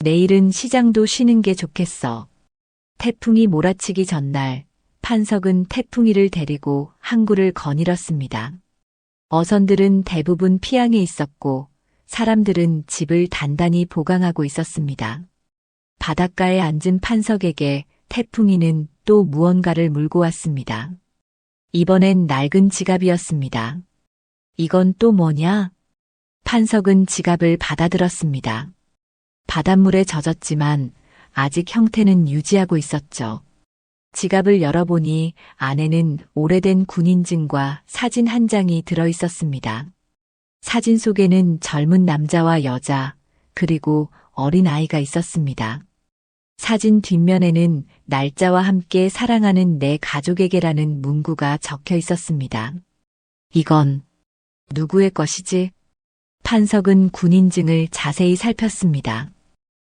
내일은 시장도 쉬는 게 좋겠어. 태풍이 몰아치기 전날 판석은 태풍이를 데리고 항구를 거닐었습니다. 어선들은 대부분 피항에 있었고 사람들은 집을 단단히 보강하고 있었습니다. 바닷가에 앉은 판석에게 태풍이는 또 무언가를 물고 왔습니다. 이번엔 낡은 지갑이었습니다. 이건 또 뭐냐? 판석은 지갑을 받아들었습니다. 바닷물에 젖었지만 아직 형태는 유지하고 있었죠. 지갑을 열어보니 안에는 오래된 군인증과 사진 한 장이 들어 있었습니다. 사진 속에는 젊은 남자와 여자, 그리고 어린 아이가 있었습니다. 사진 뒷면에는 날짜와 함께 사랑하는 내 가족에게라는 문구가 적혀 있었습니다. 이건 누구의 것이지? 판석은 군인증을 자세히 살폈습니다.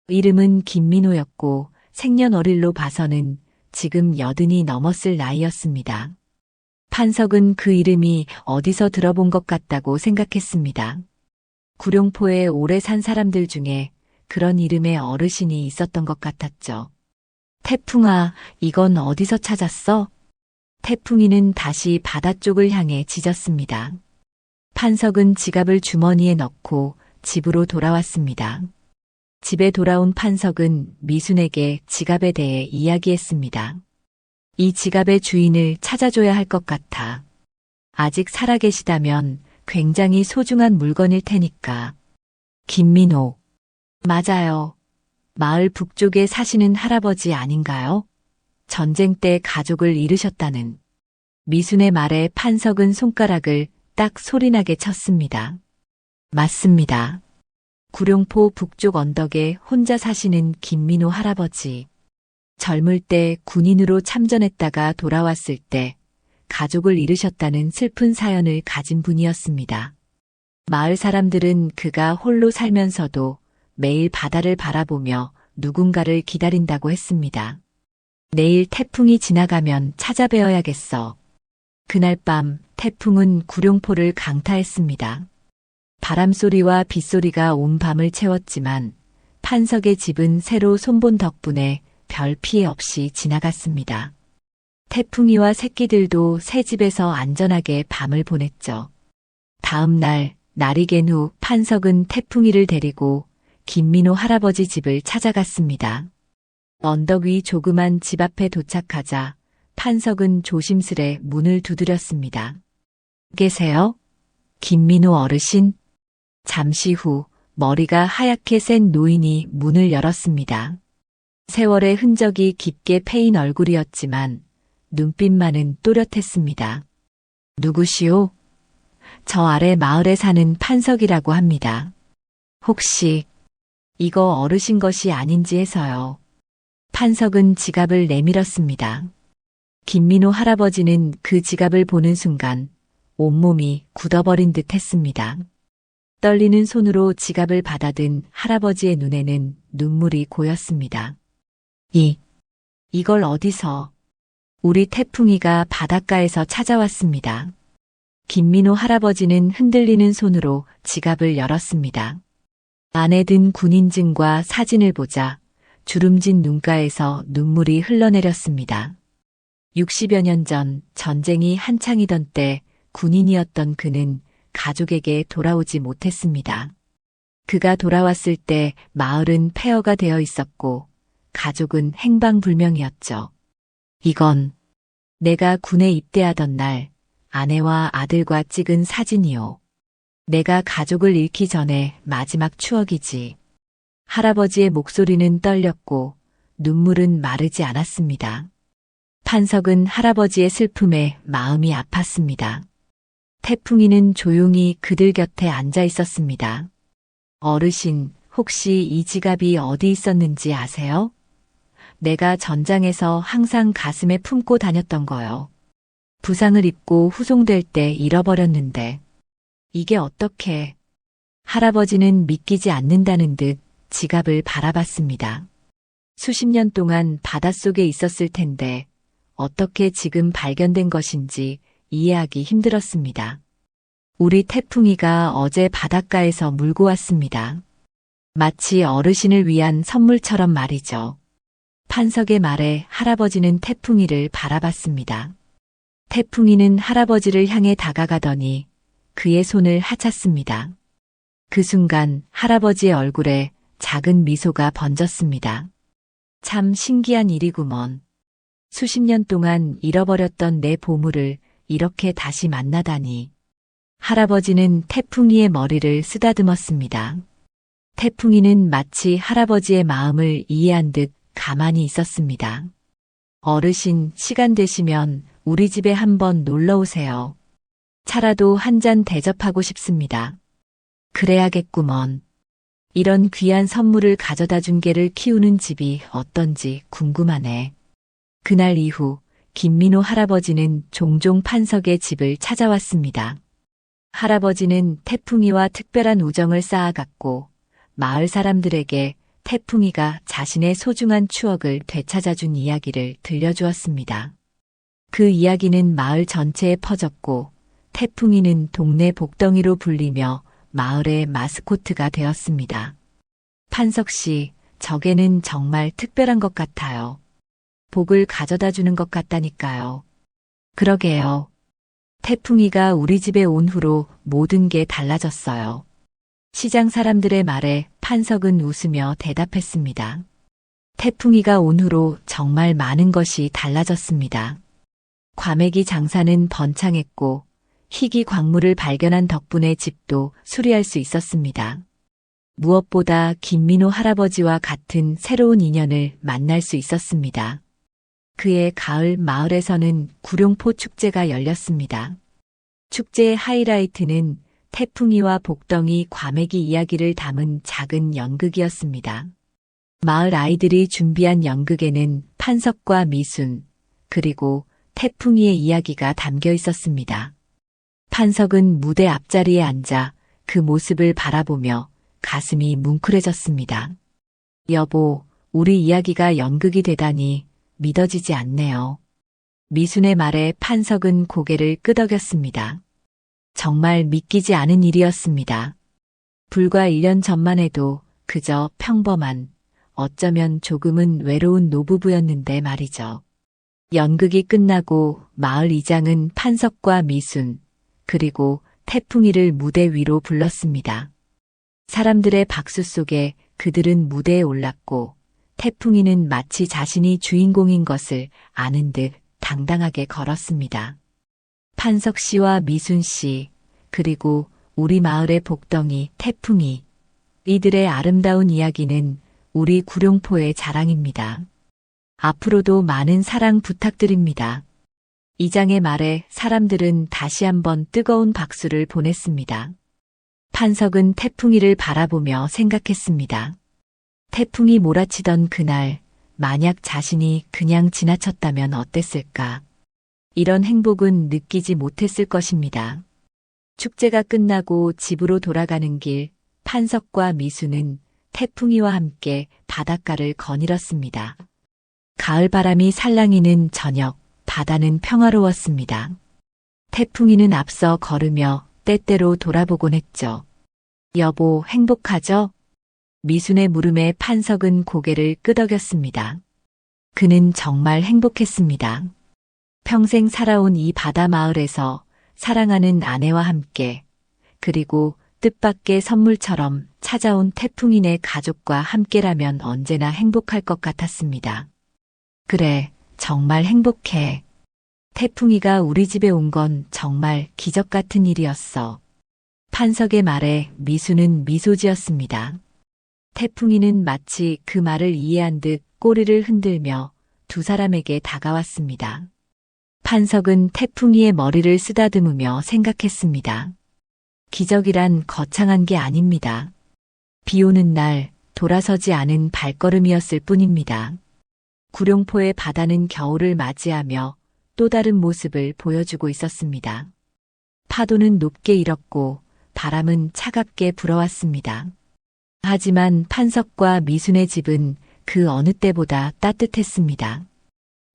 이름은 김민호였고 생년월일로 봐서는 지금 80이 넘었을 나이였습니다. 판석은 그 이름이 어디서 들어본 것 같다고 생각했습니다. 구룡포에 오래 산 사람들 중에 그런 이름의 어르신이 있었던 것 같았죠. 태풍아, 이건 어디서 찾았어? 태풍이는 다시 바다 쪽을 향해 짖었습니다. 판석은 지갑을 주머니에 넣고 집으로 돌아왔습니다. 집에 돌아온 판석은 미순에게 지갑에 대해 이야기했습니다. 이 지갑의 주인을 찾아줘야 할 것 같아. 아직 살아계시다면 굉장히 소중한 물건일 테니까. 김민호. 맞아요. 마을 북쪽에 사시는 할아버지 아닌가요? 전쟁 때 가족을 잃으셨다는. 미순의 말에 판석은 손가락을 딱 소리나게 쳤습니다. 맞습니다. 구룡포 북쪽 언덕에 혼자 사시는 김민호 할아버지. 젊을 때 군인으로 참전했다가 돌아왔을 때 가족을 잃으셨다는 슬픈 사연을 가진 분이었습니다. 마을 사람들은 그가 홀로 살면서도 매일 바다를 바라보며 누군가를 기다린다고 했습니다. 내일 태풍이 지나가면 찾아뵈어야겠어. 그날 밤 태풍은 구룡포를 강타했습니다. 바람소리와 빗소리가 온 밤을 채웠지만 판석의 집은 새로 손본 덕분에 별 피해 없이 지나갔습니다. 태풍이와 새끼들도 새 집에서 안전하게 밤을 보냈죠. 다음 날, 날이 갠 후 판석은 태풍이를 데리고 김민호 할아버지 집을 찾아갔습니다. 언덕 위 조그만 집 앞에 도착하자 판석은 조심스레 문을 두드렸습니다. 계세요? 김민호 어르신? 잠시 후 머리가 하얗게 센 노인이 문을 열었습니다. 세월의 흔적이 깊게 패인 얼굴이었지만 눈빛만은 또렷했습니다. 누구시오? 저 아래 마을에 사는 판석이라고 합니다. 혹시 이거 어르신 것이 아닌지 해서요. 판석은 지갑을 내밀었습니다. 김민호 할아버지는 그 지갑을 보는 순간 온몸이 굳어버린 듯 했습니다. 떨리는 손으로 지갑을 받아든 할아버지의 눈에는 눈물이 고였습니다. 이걸 어디서? 우리 태풍이가 바닷가에서 찾아왔습니다. 김민호 할아버지는 흔들리는 손으로 지갑을 열었습니다. 안에 든 군인증과 사진을 보자 주름진 눈가에서 눈물이 흘러내렸습니다. 60여 년 전 전쟁이 한창이던 때 군인이었던 그는 가족에게 돌아오지 못했습니다. 그가 돌아왔을 때 마을은 폐허가 되어 있었고 가족은 행방불명이었죠. 이건 내가 군에 입대하던 날 아내와 아들과 찍은 사진이요. 내가 가족을 잃기 전에 마지막 추억이지. 할아버지의 목소리는 떨렸고 눈물은 마르지 않았습니다. 판석은 할아버지의 슬픔에 마음이 아팠습니다. 태풍이는 조용히 그들 곁에 앉아 있었습니다. 어르신, 혹시 이 지갑이 어디 있었는지 아세요? 내가 전장에서 항상 가슴에 품고 다녔던 거요. 부상을 입고 후송될 때 잃어버렸는데. 이게 어떻게? 할아버지는 믿기지 않는다는 듯 지갑을 바라봤습니다. 수십 년 동안 바닷속에 있었을 텐데 어떻게 지금 발견된 것인지 이해하기 힘들었습니다. 우리 태풍이가 어제 바닷가에서 물고 왔습니다. 마치 어르신을 위한 선물처럼 말이죠. 판석의 말에 할아버지는 태풍이를 바라봤습니다. 태풍이는 할아버지를 향해 다가가더니 그의 손을 하찼습니다. 그 순간 할아버지의 얼굴에 작은 미소가 번졌습니다. 참 신기한 일이구먼. 수십 년 동안 잃어버렸던 내 보물을 이렇게 다시 만나다니. 할아버지는 태풍이의 머리를 쓰다듬었습니다. 태풍이는 마치 할아버지의 마음을 이해한 듯 가만히 있었습니다. 어르신, 시간 되시면 우리 집에 한번 놀러 오세요. 차라도 한 잔 대접하고 싶습니다. 그래야겠구먼. 이런 귀한 선물을 가져다 준 개를 키우는 집이 어떤지 궁금하네. 그날 이후 김민호 할아버지는 종종 판석의 집을 찾아왔습니다. 할아버지는 태풍이와 특별한 우정을 쌓아갔고 마을 사람들에게 태풍이가 자신의 소중한 추억을 되찾아준 이야기를 들려주었습니다. 그 이야기는 마을 전체에 퍼졌고 태풍이는 동네 복덩이로 불리며 마을의 마스코트가 되었습니다. 판석 씨, 저게는 정말 특별한 것 같아요. 복을 가져다 주는 것 같다니까요. 그러게요. 태풍이가 우리 집에 온 후로 모든 게 달라졌어요. 시장 사람들의 말에 판석은 웃으며 대답했습니다. 태풍이가 온 후로 정말 많은 것이 달라졌습니다. 과메기 장사는 번창했고 희귀 광물을 발견한 덕분에 집도 수리할 수 있었습니다. 무엇보다 김민호 할아버지와 같은 새로운 인연을 만날 수 있었습니다. 그해 가을 마을에서는 구룡포 축제가 열렸습니다. 축제의 하이라이트는 태풍이와 복덩이 과메기 이야기를 담은 작은 연극이었습니다. 마을 아이들이 준비한 연극에는 판석과 미순, 그리고 태풍이의 이야기가 담겨 있었습니다. 판석은 무대 앞자리에 앉아 그 모습을 바라보며 가슴이 뭉클해졌습니다. 여보, 우리 이야기가 연극이 되다니 믿어지지 않네요. 미순의 말에 판석은 고개를 끄덕였습니다. 정말 믿기지 않은 일이었습니다. 불과 1년 전만 해도 그저 평범한, 어쩌면 조금은 외로운 노부부였는데 말이죠. 연극이 끝나고 마을 이장은 판석과 미순, 그리고 태풍이를 무대 위로 불렀습니다. 사람들의 박수 속에 그들은 무대에 올랐고 태풍이는 마치 자신이 주인공인 것을 아는 듯 당당하게 걸었습니다. 판석 씨와 미순 씨, 그리고 우리 마을의 복덩이 태풍이, 이들의 아름다운 이야기는 우리 구룡포의 자랑입니다. 앞으로도 많은 사랑 부탁드립니다. 이장의 말에 사람들은 다시 한번 뜨거운 박수를 보냈습니다. 판석은 태풍이를 바라보며 생각했습니다. 태풍이 몰아치던 그날, 만약 자신이 그냥 지나쳤다면 어땠을까? 이런 행복은 느끼지 못했을 것입니다. 축제가 끝나고 집으로 돌아가는 길, 판석과 미수는 태풍이와 함께 바닷가를 거닐었습니다. 가을바람이 살랑이는 저녁, 바다는 평화로웠습니다. 태풍이는 앞서 걸으며 때때로 돌아보곤 했죠. 여보, 행복하죠? 미순의 물음에 판석은 고개를 끄덕였습니다. 그는 정말 행복했습니다. 평생 살아온 이 바다 마을에서 사랑하는 아내와 함께, 그리고 뜻밖의 선물처럼 찾아온 태풍이네 가족과 함께라면 언제나 행복할 것 같았습니다. 그래, 정말 행복해. 태풍이가 우리 집에 온 건 정말 기적 같은 일이었어. 판석의 말에 미수는 미소 지었습니다. 태풍이는 마치 그 말을 이해한 듯 꼬리를 흔들며 두 사람에게 다가왔습니다. 판석은 태풍이의 머리를 쓰다듬으며 생각했습니다. 기적이란 거창한 게 아닙니다. 비 오는 날 돌아서지 않은 발걸음이었을 뿐입니다. 구룡포의 바다는 겨울을 맞이하며 또 다른 모습을 보여주고 있었습니다. 파도는 높게 일었고 바람은 차갑게 불어왔습니다. 하지만 판석과 미순의 집은 그 어느 때보다 따뜻했습니다.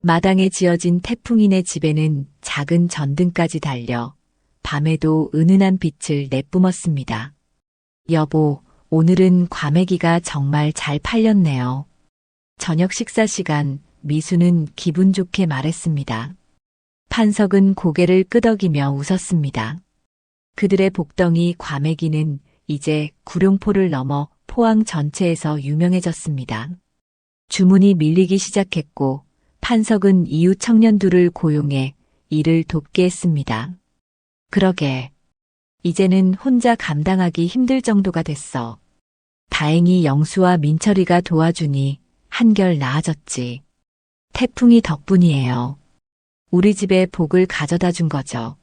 마당에 지어진 태풍이네 집에는 작은 전등까지 달려 밤에도 은은한 빛을 내뿜었습니다. 여보, 오늘은 과메기가 정말 잘 팔렸네요. 저녁 식사 시간 미수는 기분 좋게 말했습니다. 판석은 고개를 끄덕이며 웃었습니다. 그들의 복덩이 과메기는 이제 구룡포를 넘어 포항 전체에서 유명해졌습니다. 주문이 밀리기 시작했고 판석은 이웃 청년들을 고용해 일을 돕게 했습니다. 그러게, 이제는 혼자 감당하기 힘들 정도가 됐어. 다행히 영수와 민철이가 도와주니 한결 나아졌지. 태풍이 덕분이에요. 우리 집에 복을 가져다 준 거죠.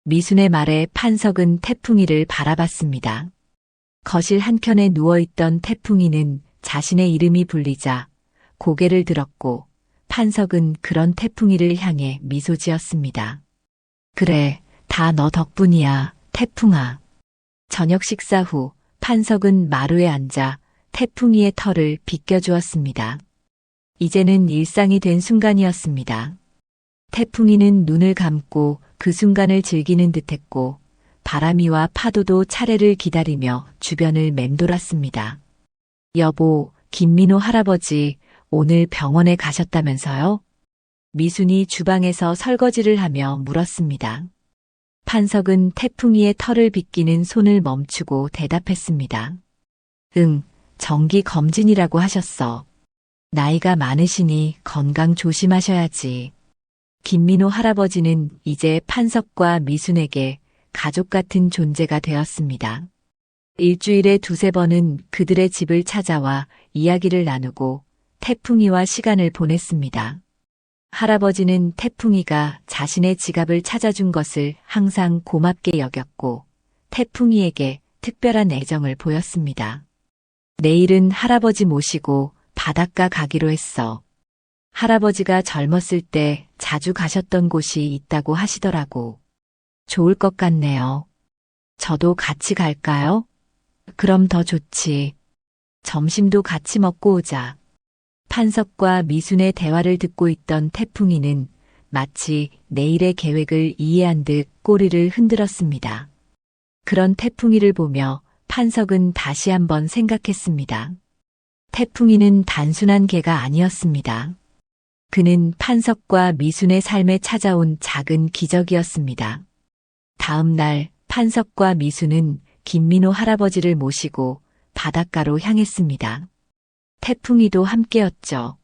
미순의 말에 판석은 태풍이를 바라봤습니다. 거실 한켠에 누워있던 태풍이는 자신의 이름이 불리자 고개를 들었고 판석은 그런 태풍이를 향해 미소 지었습니다. 그래, 다 너 덕분이야, 태풍아. 저녁 식사 후 판석은 마루에 앉아 태풍이의 털을 빗겨주었습니다. 이제는 일상이 된 순간이었습니다. 태풍이는 눈을 감고 그 순간을 즐기는 듯했고 바람이와 파도도 차례를 기다리며 주변을 맴돌았습니다. 여보, 김민호 할아버지 오늘 병원에 가셨다면서요? 미순이 주방에서 설거지를 하며 물었습니다. 판석은 태풍이의 털을 빗기는 손을 멈추고 대답했습니다. 응, 정기 검진이라고 하셨어. 나이가 많으시니 건강 조심하셔야지. 김민호 할아버지는 이제 판석과 미순에게 가족 같은 존재가 되었습니다. 일주일에 두세 번은 그들의 집을 찾아와 이야기를 나누고 태풍이와 시간을 보냈습니다. 할아버지는 태풍이가 자신의 지갑을 찾아준 것을 항상 고맙게 여겼고 태풍이에게 특별한 애정을 보였습니다. 내일은 할아버지 모시고 바닷가 가기로 했어. 할아버지가 젊었을 때 자주 가셨던 곳이 있다고 하시더라고. 좋을 것 같네요. 저도 같이 갈까요? 그럼 더 좋지. 점심도 같이 먹고 오자. 판석과 미순의 대화를 듣고 있던 태풍이는 마치 내일의 계획을 이해한 듯 꼬리를 흔들었습니다. 그런 태풍이를 보며 판석은 다시 한번 생각했습니다. 태풍이는 단순한 개가 아니었습니다. 그는 판석과 미순의 삶에 찾아온 작은 기적이었습니다. 다음 날 판석과 미순은 김민호 할아버지를 모시고 바닷가로 향했습니다. 태풍이도 함께였죠.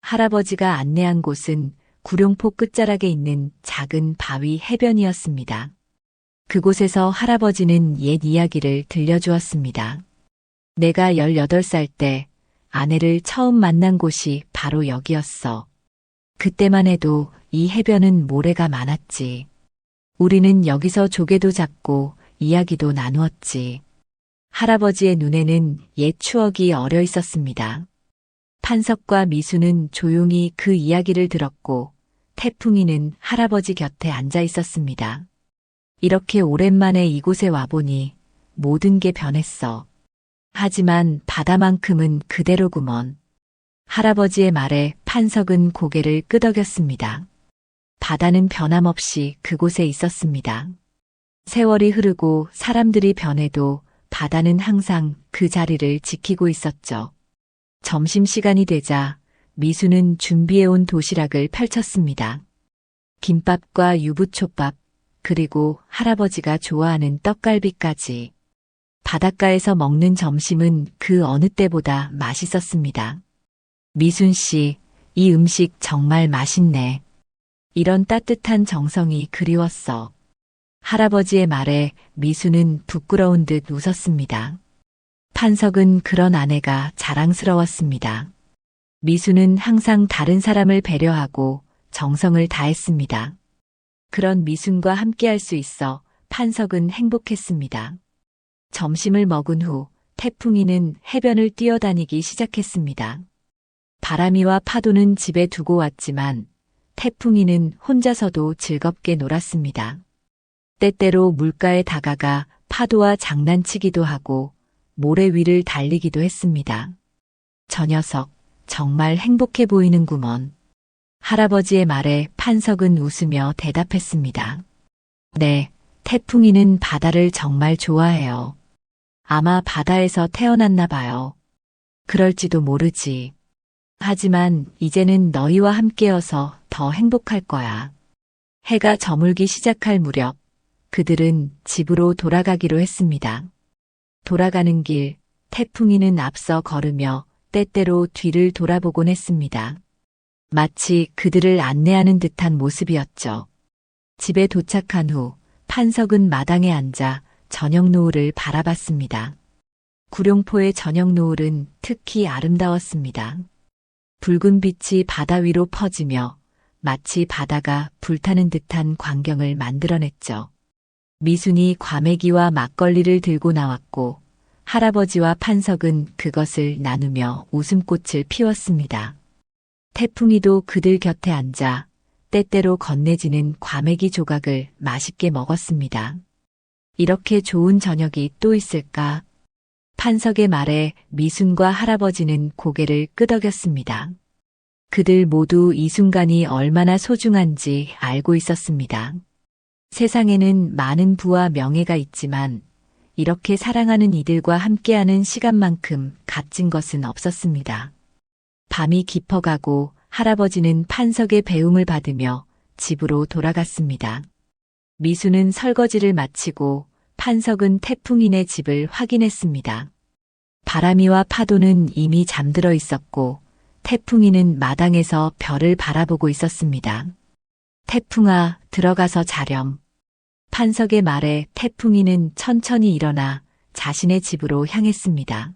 할아버지가 안내한 곳은 구룡포 끝자락에 있는 작은 바위 해변이었습니다. 그곳에서 할아버지는 옛 이야기를 들려주었습니다. 내가 18살 때 아내를 처음 만난 곳이 바로 여기였어. 그때만 해도 이 해변은 모래가 많았지. 우리는 여기서 조개도 잡고 이야기도 나누었지. 할아버지의 눈에는 옛 추억이 어려 있었습니다. 판석과 미수는 조용히 그 이야기를 들었고 태풍이는 할아버지 곁에 앉아 있었습니다. 이렇게 오랜만에 이곳에 와보니 모든 게 변했어. 하지만 바다만큼은 그대로구먼. 할아버지의 말에 판석은 고개를 끄덕였습니다. 바다는 변함없이 그곳에 있었습니다. 세월이 흐르고 사람들이 변해도 바다는 항상 그 자리를 지키고 있었죠. 점심시간이 되자 미수는 준비해온 도시락을 펼쳤습니다. 김밥과 유부초밥, 그리고 할아버지가 좋아하는 떡갈비까지. 바닷가에서 먹는 점심은 그 어느 때보다 맛있었습니다. 미순 씨, 이 음식 정말 맛있네. 이런 따뜻한 정성이 그리웠어. 할아버지의 말에 미수는 부끄러운 듯 웃었습니다. 판석은 그런 아내가 자랑스러웠습니다. 미수는 항상 다른 사람을 배려하고 정성을 다했습니다. 그런 미순과 함께할 수 있어 판석은 행복했습니다. 점심을 먹은 후 태풍이는 해변을 뛰어다니기 시작했습니다. 바람이와 파도는 집에 두고 왔지만 태풍이는 혼자서도 즐겁게 놀았습니다. 때때로 물가에 다가가 파도와 장난치기도 하고 모래 위를 달리기도 했습니다. 저 녀석 정말 행복해 보이는구먼. 할아버지의 말에 판석은 웃으며 대답했습니다. 네, 태풍이는 바다를 정말 좋아해요. 아마 바다에서 태어났나 봐요. 그럴지도 모르지. 하지만 이제는 너희와 함께여서 더 행복할 거야. 해가 저물기 시작할 무렵 그들은 집으로 돌아가기로 했습니다. 돌아가는 길 태풍이는 앞서 걸으며 때때로 뒤를 돌아보곤 했습니다. 마치 그들을 안내하는 듯한 모습이었죠. 집에 도착한 후 판석은 마당에 앉아 저녁 노을을 바라봤습니다. 구룡포의 저녁 노을은 특히 아름다웠습니다. 붉은 빛이 바다 위로 퍼지며 마치 바다가 불타는 듯한 광경을 만들어냈죠. 미순이 과메기와 막걸리를 들고 나왔고 할아버지와 판석은 그것을 나누며 웃음꽃을 피웠습니다. 태풍이도 그들 곁에 앉아 때때로 건네지는 과메기 조각을 맛있게 먹었습니다. 이렇게 좋은 저녁이 또 있을까? 판석의 말에 미순과 할아버지는 고개를 끄덕였습니다. 그들 모두 이 순간이 얼마나 소중한지 알고 있었습니다. 세상에는 많은 부와 명예가 있지만 이렇게 사랑하는 이들과 함께하는 시간만큼 값진 것은 없었습니다. 밤이 깊어가고 할아버지는 판석의 배웅을 받으며 집으로 돌아갔습니다. 미수는 설거지를 마치고 판석은 태풍이네 집을 확인했습니다. 바람이와 파도는 이미 잠들어 있었고 태풍이는 마당에서 별을 바라보고 있었습니다. 태풍아, 들어가서 자렴. 판석의 말에 태풍이는 천천히 일어나 자신의 집으로 향했습니다.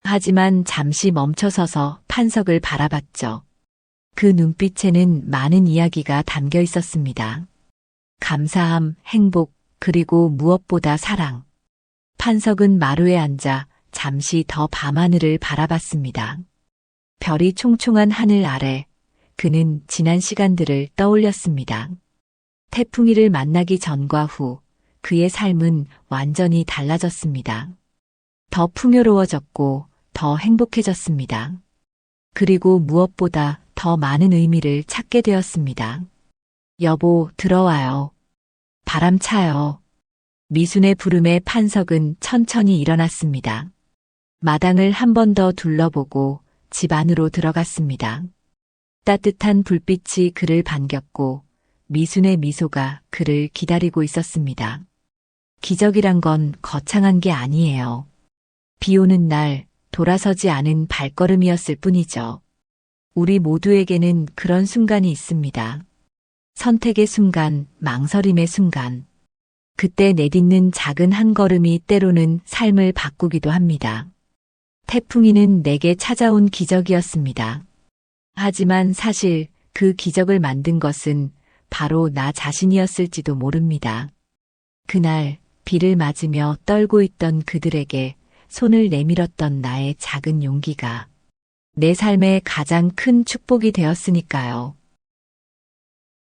하지만 잠시 멈춰서서 판석을 바라봤죠. 그 눈빛에는 많은 이야기가 담겨 있었습니다. 감사함, 행복, 그리고 무엇보다 사랑. 판석은 마루에 앉아 잠시 더 밤하늘을 바라봤습니다. 별이 총총한 하늘 아래 그는 지난 시간들을 떠올렸습니다. 태풍이를 만나기 전과 후 그의 삶은 완전히 달라졌습니다. 더 풍요로워졌고 더 행복해졌습니다. 그리고 무엇보다 더 많은 의미를 찾게 되었습니다. 여보, 들어와요. 바람 차요. 미순의 부름에 판석은 천천히 일어났습니다. 마당을 한 번 더 둘러보고 집 안으로 들어갔습니다. 따뜻한 불빛이 그를 반겼고 미순의 미소가 그를 기다리고 있었습니다. 기적이란 건 거창한 게 아니에요. 비 오는 날 돌아서지 않은 발걸음이었을 뿐이죠. 우리 모두에게는 그런 순간이 있습니다. 선택의 순간, 망설임의 순간. 그때 내딛는 작은 한 걸음이 때로는 삶을 바꾸기도 합니다. 태풍이는 내게 찾아온 기적이었습니다. 하지만 사실 그 기적을 만든 것은 바로 나 자신이었을지도 모릅니다. 그날 비를 맞으며 떨고 있던 그들에게 손을 내밀었던 나의 작은 용기가 내 삶의 가장 큰 축복이 되었으니까요.